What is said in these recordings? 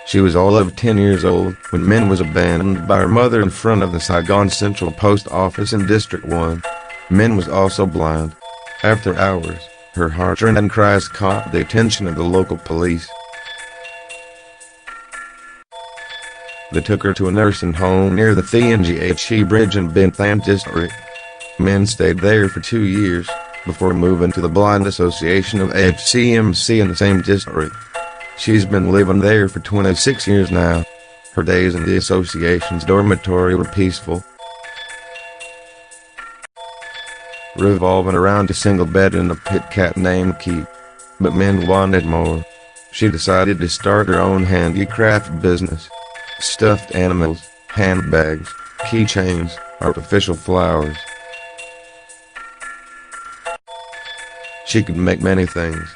She was all of 10 years old when Min was abandoned by her mother in front of the Saigon Central Post Office in District 1. Min was also blind. After hours, her heart-rending cries caught the attention of the local police. They took her to a nursing home near the Thi Nghe Bridge in Binh Thanh District. Min stayed there for 2 years, before moving to the Blind Association of HCMC in the same district. She's been living there for 26 years now. Her days in the association's dormitory were peaceful, revolving around a single bed and a pit cat named Quay. But Min wanted more. She decided to start her own handicraft business. Stuffed animals, handbags, keychains, artificial flowers. She could make many things.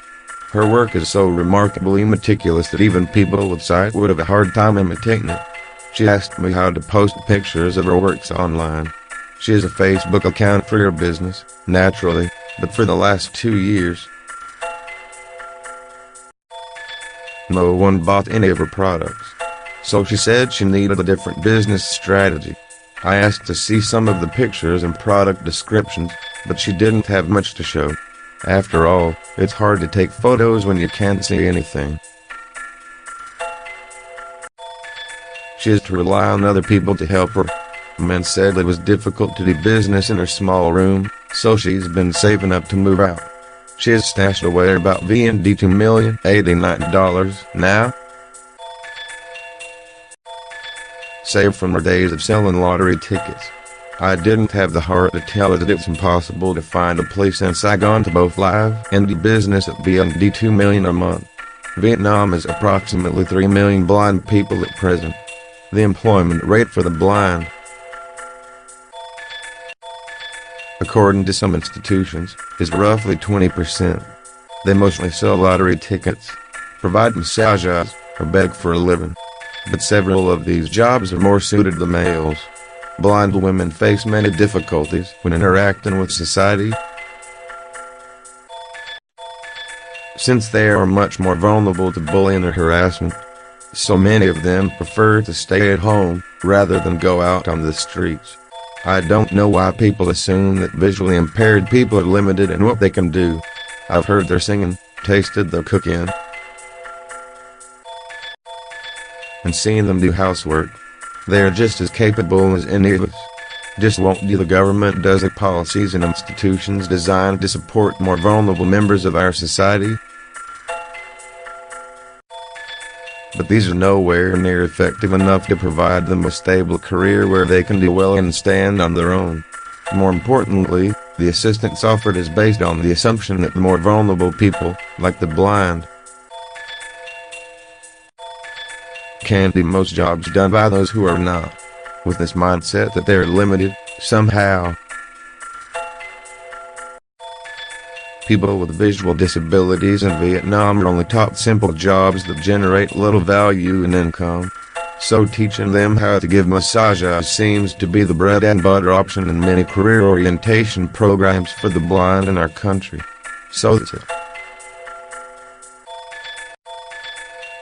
Her work is so remarkably meticulous that even people with sight would have a hard time imitating it. She asked me how to post pictures of her works online. She has a Facebook account for her business, naturally, but for the last 2 years, no one bought any of her products. So she said she needed a different business strategy. I asked to see some of the pictures and product descriptions, but she didn't have much to show. After all, it's hard to take photos when you can't see anything. She has to rely on other people to help her. Min said it was difficult to do business in her small room, so she's been saving up to move out. She has stashed away about $2,089 now, saved from her days of selling lottery tickets. I didn't have the heart to tell her that it's impossible to find a place in Saigon to both live and do business at beyond $2 million a month. Vietnam has approximately 3 million blind people at present. The employment rate for the blind, according to some institutions, is roughly 20%. They mostly sell lottery tickets, provide massages, or beg for a living. But several of these jobs are more suited to males. Blind women face many difficulties when interacting with society, since they are much more vulnerable to bullying or harassment. So many of them prefer to stay at home, rather than go out on the streets. I don't know why people assume that visually impaired people are limited in what they can do. I've heard their singing, tasted their cooking, and seen them do housework. They are just as capable as any of us. Just won't do the government does it policies and institutions designed to support more vulnerable members of our society. But these are nowhere near effective enough to provide them a stable career where they can do well and stand on their own. More importantly, the assistance offered is based on the assumption that the more vulnerable people, like the blind, can do most jobs done by those who are not. With this mindset that they are limited, somehow, people with visual disabilities in Vietnam are only taught simple jobs that generate little value and income. So teaching them how to give massages seems to be the bread and butter option in many career orientation programs for the blind in our country. So that's it.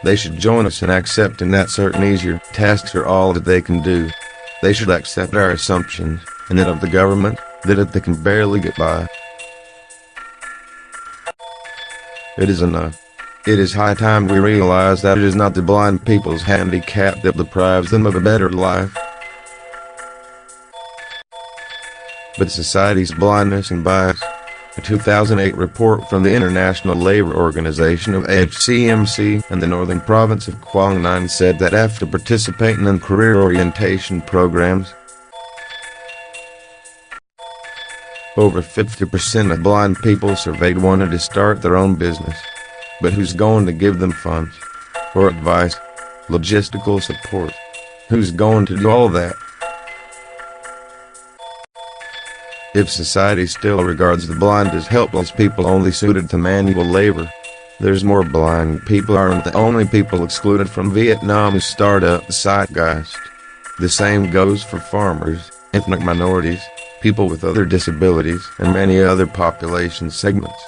They should join us in accepting that certain easier tasks are all that they can do. They should accept our assumptions, and that of the government, that they can barely get by. It is enough. It is high time we realize that it is not the blind people's handicap that deprives them of a better life, but society's blindness and bias. A 2008 report from the International Labor Organization of HCMC and the northern province of Quay said that after participating in career orientation programs, over 50% of blind people surveyed wanted to start their own business. But who's going to give them funds, or advice, logistical support? Who's going to do all that? If society still regards the blind as helpless people only suited to manual labor, there's more blind people aren't the only people excluded from Vietnam's startup zeitgeist. The same goes for farmers, ethnic minorities, people with other disabilities, and many other population segments.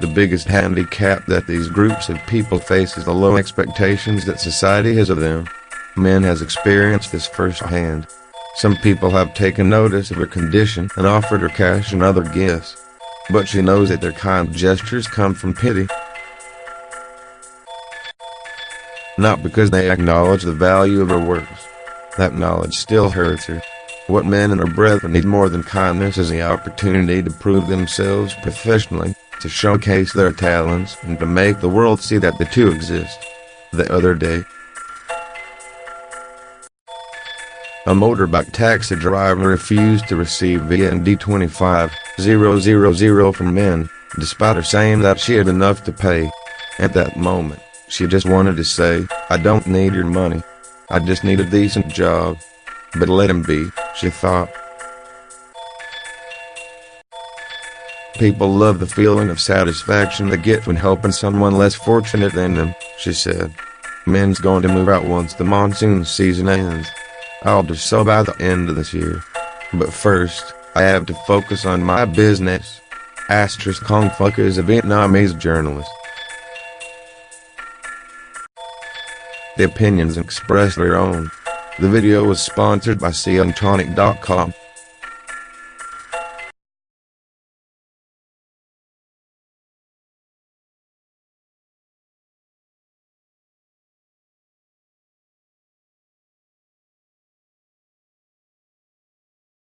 The biggest handicap that these groups of people face is the low expectations that society has of them. Min has experienced this firsthand. Some people have taken notice of her condition and offered her cash and other gifts. But she knows that their kind gestures come from pity, not because they acknowledge the value of her works. That knowledge still hurts her. What Min and her brethren need more than kindness is the opportunity to prove themselves professionally, to showcase their talents, and to make the world see that the two exist. The other day, a motorbike taxi driver refused to receive VND 25,000 from Min, despite her saying that she had enough to pay. At that moment, she just wanted to say, "I don't need your money. I just need a decent job." But let him be, she thought. People love the feeling of satisfaction they get when helping someone less fortunate than them, she said. Min's going to move out once the monsoon season ends. I'll do so by the end of this year. But first, I have to focus on my business. Kong Phuc is a Vietnamese journalist. The opinions expressed their own. The video was sponsored by SeungTonic.com.